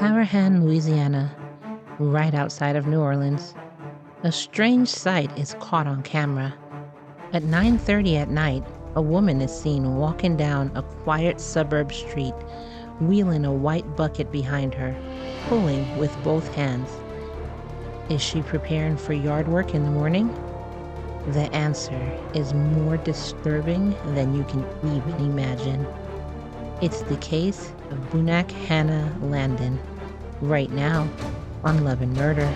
Harahan, Louisiana, right outside of New Orleans, a strange sight is caught on camera. At 9:30 at night, a woman is seen walking down a quiet suburb street, wheeling a white bucket behind her, pulling with both hands. Is she preparing for yard work in the morning? The answer is more disturbing than you can even imagine. It's the case of Bunnak Hannah Landon, right now on Love and Murder.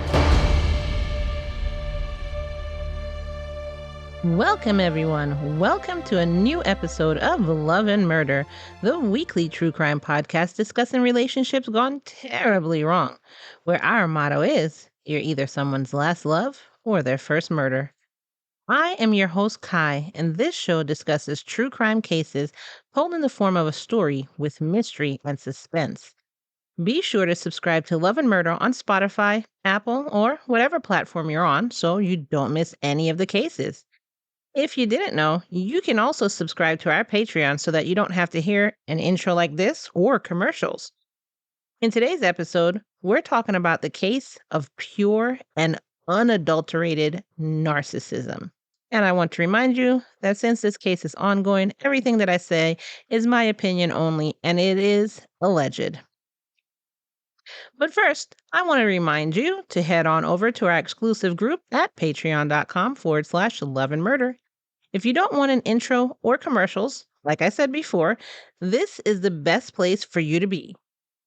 Welcome, everyone. Welcome to a new episode of Love and Murder, the weekly true crime podcast discussing relationships gone terribly wrong, where our motto is, you're either someone's last love or their first murder. I am your host, Kai, and this show discusses true crime cases told in the form of a story with mystery and suspense. Be sure to subscribe to Love and Murder on Spotify, Apple, or whatever platform you're on so you don't miss any of the cases. If you didn't know, you can also subscribe to our Patreon so that you don't have to hear an intro like this or commercials. In today's episode, we're talking about the case of pure and unadulterated narcissism. And I want to remind you that since this case is ongoing, everything that I say is my opinion only, and it is alleged. But first, I want to remind you to head on over to our exclusive group at patreon.com/love and murder. If you don't want an intro or commercials, like I said before, this is the best place for you to be.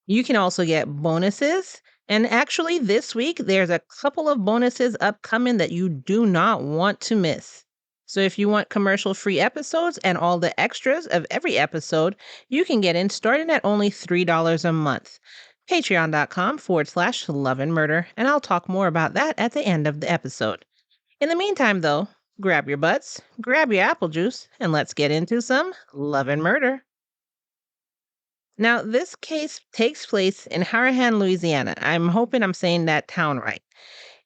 You can also get bonuses. And actually, this week, there's a couple of bonuses upcoming that you do not want to miss. So if you want commercial-free episodes and all the extras of every episode, you can get in starting at only $3 a month. Patreon.com/love and murder, and I'll talk more about that at the end of the episode. In the meantime, though, grab your butts, grab your apple juice, and let's get into some Love and Murder. Now, this case takes place in Harahan, Louisiana. I'm hoping I'm saying that town right.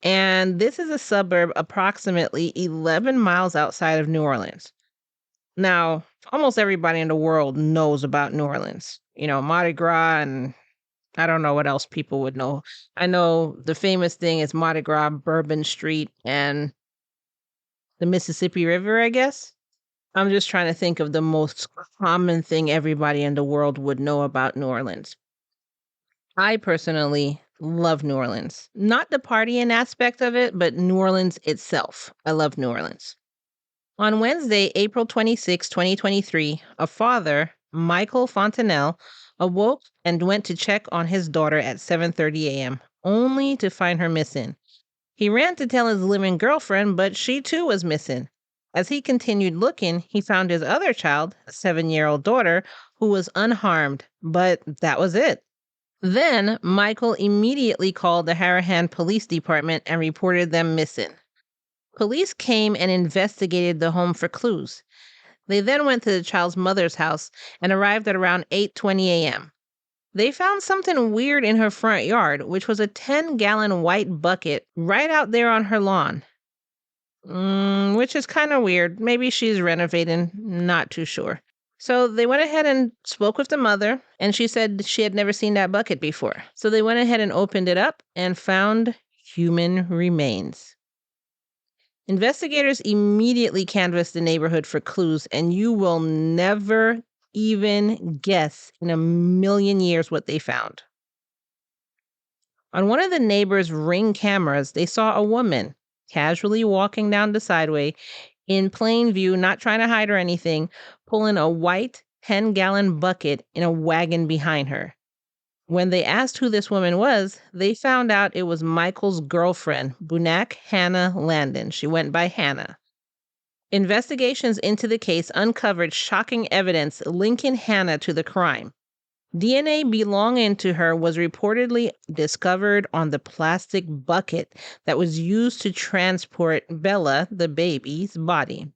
And this is a suburb approximately 11 miles outside of New Orleans. Now, almost everybody in the world knows about New Orleans. You know, Mardi Gras, and I don't know what else people would know. I know the famous thing is Mardi Gras, Bourbon Street, and the Mississippi River, I guess. I'm just trying to think of the most common thing everybody in the world would know about New Orleans. I personally love New Orleans. Not the partying aspect of it, but New Orleans itself. I love New Orleans. On Wednesday, April 26, 2023, a father, Michael Fontenelle, awoke and went to check on his daughter at 7:30 a.m., only to find her missing. He ran to tell his living girlfriend, but she too was missing. As he continued looking, he found his other child, a 7-year-old daughter, who was unharmed, but that was it. Then Michael immediately called the Harahan Police Department and reported them missing. Police came and investigated the home for clues. They then went to the child's mother's house and arrived at around 8:20 a.m. They found something weird in her front yard, which was a 10-gallon white bucket right out there on her lawn. Which is kind of weird. Maybe she's renovating, not too sure. So they went ahead and spoke with the mother, and she said she had never seen that bucket before. So they went ahead and opened it up and found human remains. Investigators immediately canvassed the neighborhood for clues, and you will never even guess in a million years what they found. On one of the neighbors' Ring cameras, they saw a woman casually walking down the sideway in plain view, not trying to hide or anything, pulling a white 10-gallon bucket in a wagon behind her. When they asked who this woman was, they found out it was Michael's girlfriend, Bunnak Hannah Landon. She went by Hannah. Investigations into the case uncovered shocking evidence linking Hannah to the crime. DNA belonging to her was reportedly discovered on the plastic bucket that was used to transport Bella, the baby's body.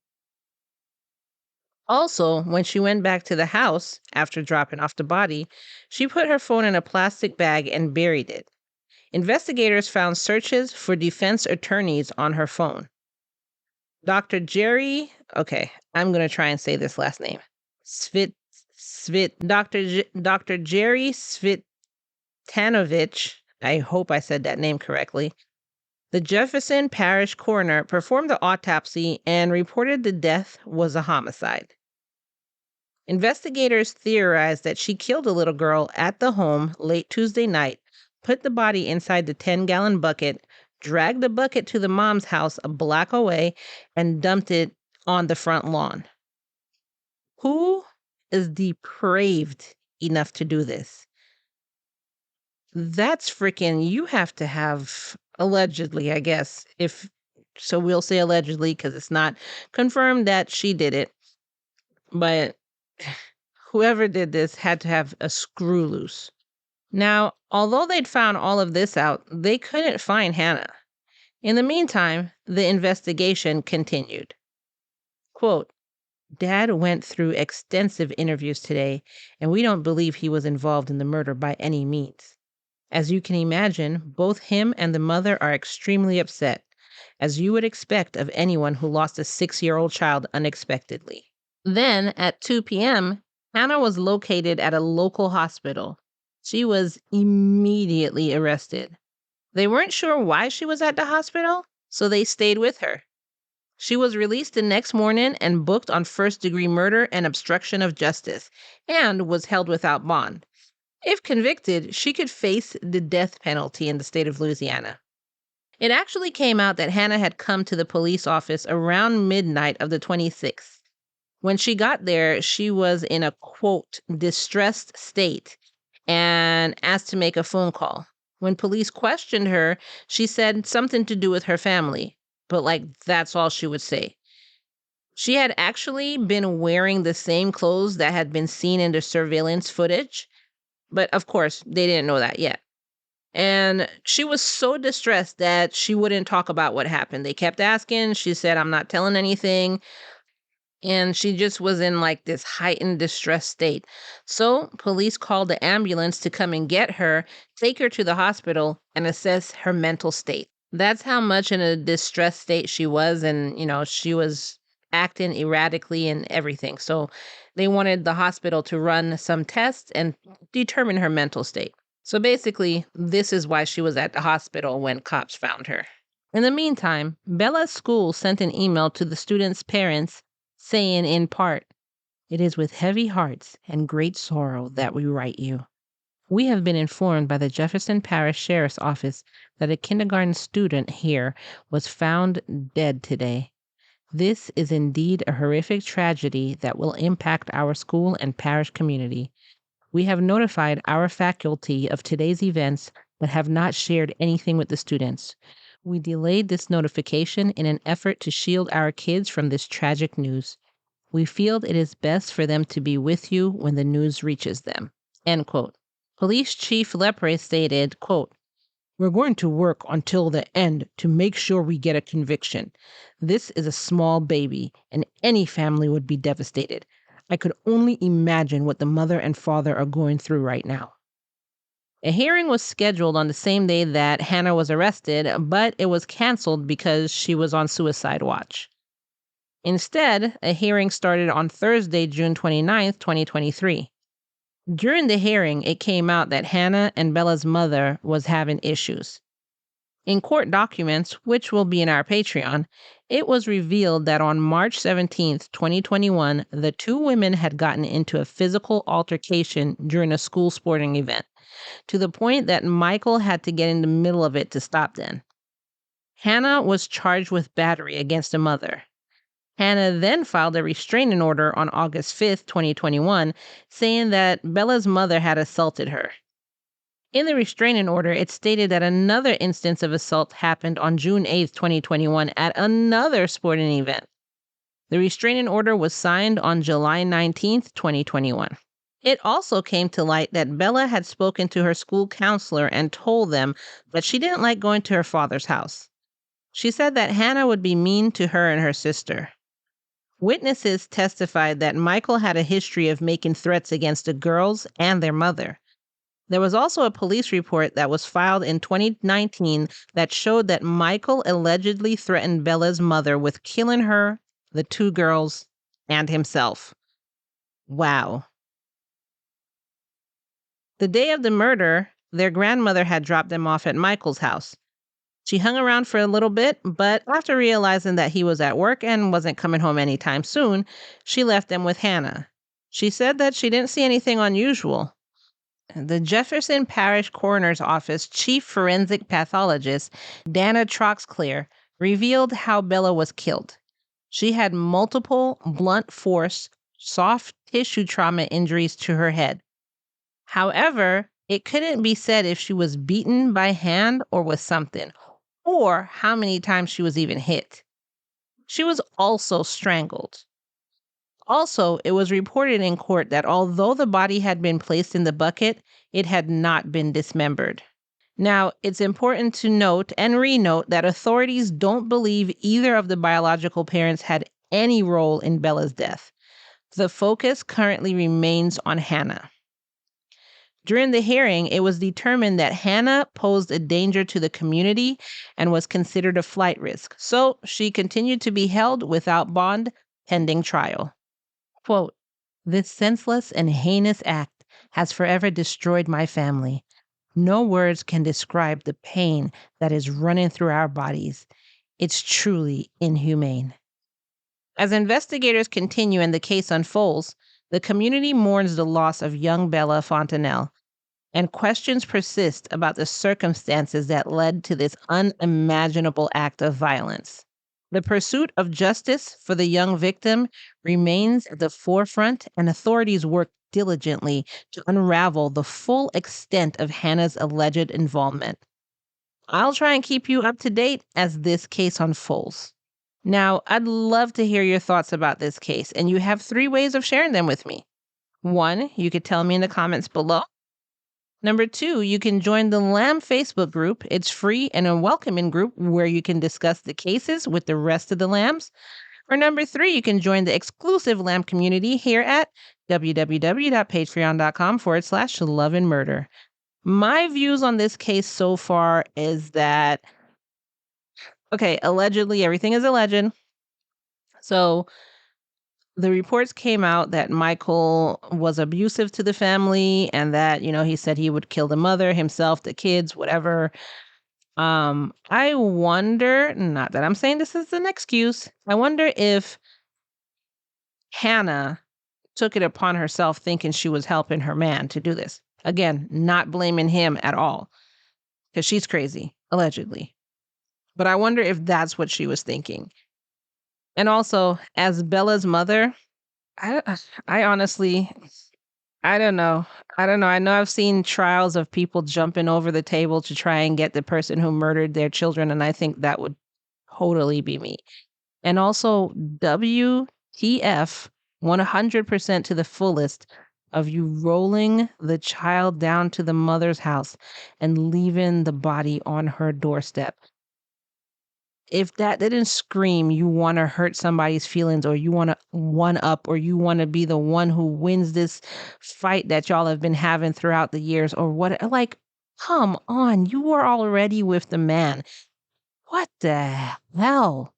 Also, when she went back to the house after dropping off the body, she put her phone in a plastic bag and buried it. Investigators found searches for defense attorneys on her phone. Dr. Jerry, I'm going to try and say this last name. Dr. Jerry Tanovich, I hope I said that name correctly, the Jefferson Parish coroner performed the autopsy and reported the death was a homicide. Investigators theorized that she killed a little girl at the home late Tuesday night, put the body inside the 10-gallon bucket, dragged the bucket to the mom's house a block away, and dumped it on the front lawn. Who is depraved enough to do this? That's freaking, you have to have, allegedly, I guess, if so, we'll say allegedly because it's not confirmed that she did it, but whoever did this had to have a screw loose. Now, although they'd found all of this out, they couldn't find Hannah. In the meantime, the investigation continued. Quote, Dad went through extensive interviews today, and we don't believe he was involved in the murder by any means. As you can imagine, both him and the mother are extremely upset, as you would expect of anyone who lost a 6-year-old child unexpectedly. Then, at 2 p.m., Hannah was located at a local hospital. She was immediately arrested. They weren't sure why she was at the hospital, so they stayed with her. She was released the next morning and booked on first-degree murder and obstruction of justice, and was held without bond. If convicted, she could face the death penalty in the state of Louisiana. It actually came out that Hannah had come to the police office around midnight of the 26th. When she got there, she was in a, quote, distressed state and asked to make a phone call. When police questioned her, she said something to do with her family, but that's all she would say. She had actually been wearing the same clothes that had been seen in the surveillance footage, but of course, they didn't know that yet. And she was so distressed that she wouldn't talk about what happened. They kept asking. She said, I'm not telling anything. And she just was in this heightened distress state. So police called the ambulance to come and get her, take her to the hospital, and assess her mental state. That's how much in a distressed state she was. And, she was acting erratically and everything. So they wanted the hospital to run some tests and determine her mental state. So basically, this is why she was at the hospital when cops found her. In the meantime, Bella's school sent an email to the students' parents saying in part, "It is with heavy hearts and great sorrow that we write you. We have been informed by the Jefferson Parish Sheriff's Office that a kindergarten student here was found dead today. This is indeed a horrific tragedy that will impact our school and parish community. We have notified our faculty of today's events, but have not shared anything with the students. We delayed this notification in an effort to shield our kids from this tragic news. We feel it is best for them to be with you when the news reaches them." End quote. Police Chief Lepre stated, quote, "We're going to work until the end to make sure we get a conviction. This is a small baby, and any family would be devastated. I could only imagine what the mother and father are going through right now." A hearing was scheduled on the same day that Hannah was arrested, but it was canceled because she was on suicide watch. Instead, a hearing started on Thursday, June 29th, 2023. During the hearing, it came out that Hannah and Bella's mother was having issues. In court documents, which will be in our Patreon, it was revealed that on March 17th, 2021, the two women had gotten into a physical altercation during a school sporting event, to the point that Michael had to get in the middle of it to stop them. Hannah was charged with battery against the mother. Hannah then filed a restraining order on August 5th, 2021, saying that Bella's mother had assaulted her. In the restraining order, it stated that another instance of assault happened on June 8th, 2021 at another sporting event. The restraining order was signed on July 19th, 2021. It also came to light that Bella had spoken to her school counselor and told them that she didn't like going to her father's house. She said that Hannah would be mean to her and her sister. Witnesses testified that Michael had a history of making threats against the girls and their mother. There was also a police report that was filed in 2019 that showed that Michael allegedly threatened Bella's mother with killing her, the two girls, and himself. Wow. The day of the murder, Their grandmother had dropped them off at Michael's house. She hung around for a little bit, but after realizing that he was at work and wasn't coming home anytime soon, she left them with Hannah. She said that she didn't see anything unusual. The Jefferson Parish Coroner's Office chief forensic pathologist, Dana Troxclair, revealed how Bella was killed. She had multiple blunt force, soft tissue trauma injuries to her head. However, it couldn't be said if she was beaten by hand or with something, or how many times she was even hit. She was also strangled. Also, it was reported in court that although the body had been placed in the bucket, it had not been dismembered. Now, it's important to note and renote that authorities don't believe either of the biological parents had any role in Bella's death. The focus currently remains on Hannah. During the hearing, it was determined that Hannah posed a danger to the community and was considered a flight risk, so she continued to be held without bond pending trial. Quote, "This senseless and heinous act has forever destroyed my family. No words can describe the pain that is running through our bodies. It's truly inhumane." As investigators continue and the case unfolds, the community mourns the loss of young Bella Fontanelle, and questions persist about the circumstances that led to this unimaginable act of violence. The pursuit of justice for the young victim remains at the forefront, and authorities work diligently to unravel the full extent of Hannah's alleged involvement. I'll try and keep you up to date as this case unfolds. Now, I'd love to hear your thoughts about this case, and you have 3 ways of sharing them with me. 1, you could tell me in the comments below. Number 2, you can join the Lamb Facebook group. It's free and a welcoming group where you can discuss the cases with the rest of the Lambs. Or number 3, you can join the exclusive Lamb community here at www.patreon.com/loveandmurder. My views on this case so far is that, okay, allegedly, everything is alleged. So the reports came out that Michael was abusive to the family and that, he said he would kill the mother, himself, the kids, whatever. I wonder, not that I'm saying this is an excuse, I wonder if Hannah took it upon herself thinking she was helping her man to do this. Again, not blaming him at all because she's crazy, allegedly. But I wonder if that's what she was thinking. And also, as Bella's mother, I honestly, I don't know. I know I've seen trials of people jumping over the table to try and get the person who murdered their children, and I think that would totally be me. And also, WTF, 100% to the fullest of you rolling the child down to the mother's house and leaving the body on her doorstep. If that didn't scream you want to hurt somebody's feelings, or you want to one up, or you want to be the one who wins this fight that y'all have been having throughout the years, or what, like, come on, you were already with the man. What the hell?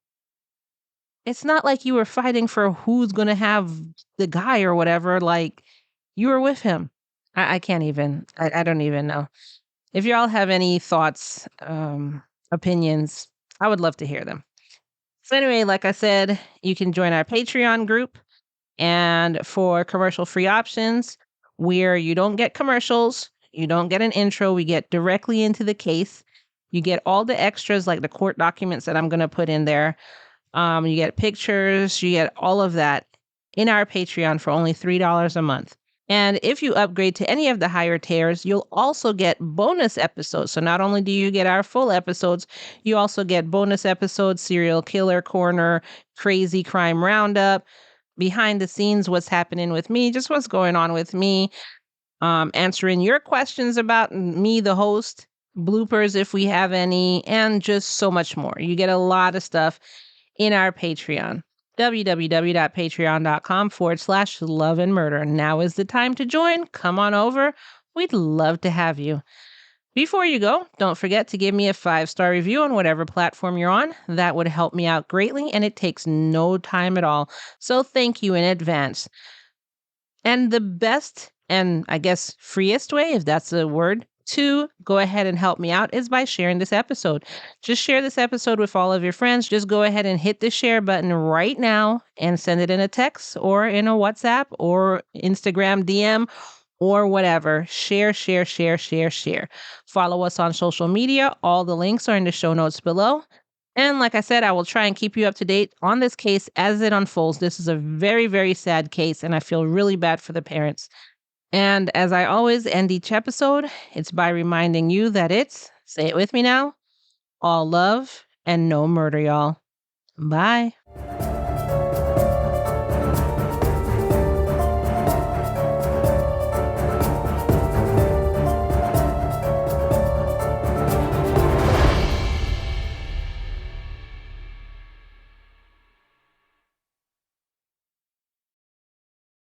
It's not like you were fighting for who's going to have the guy or whatever. Like, you were with him. I can't even, I don't even know. If y'all have any thoughts, opinions, I would love to hear them. So anyway, like I said, you can join our Patreon group. And for commercial-free options, where you don't get commercials, you don't get an intro, we get directly into the case. You get all the extras like the court documents that I'm going to put in there. You get pictures, you get all of that in our Patreon for only $3 a month. And if you upgrade to any of the higher tiers, you'll also get bonus episodes. So not only do you get our full episodes, you also get bonus episodes, Serial Killer Corner, Crazy Crime Roundup, behind the scenes, what's happening with me, just what's going on with me, answering your questions about me, the host, bloopers if we have any, and just so much more. You get a lot of stuff in our Patreon. www.patreon.com/loveandmurder. Now is the time to join. Come on over. We'd love to have you. Before you go, don't forget to give me a 5-star review on whatever platform you're on. That would help me out greatly, and it takes no time at all. So thank you in advance. And the best and I guess freest way, if that's a word, to go ahead and help me out is by sharing this episode. Just share this episode with all of your friends. Just go ahead and hit the share button right now and send it in a text or in a WhatsApp or Instagram DM or whatever. Share, share, share, share, share. Follow us on social media. All the links are in the show notes below. And like I said, I will try and keep you up to date on this case as it unfolds. This is a very, very sad case, and I feel really bad for the parents. And as I always end each episode, it's by reminding you that it's, say it with me now, all love and no murder, y'all. Bye.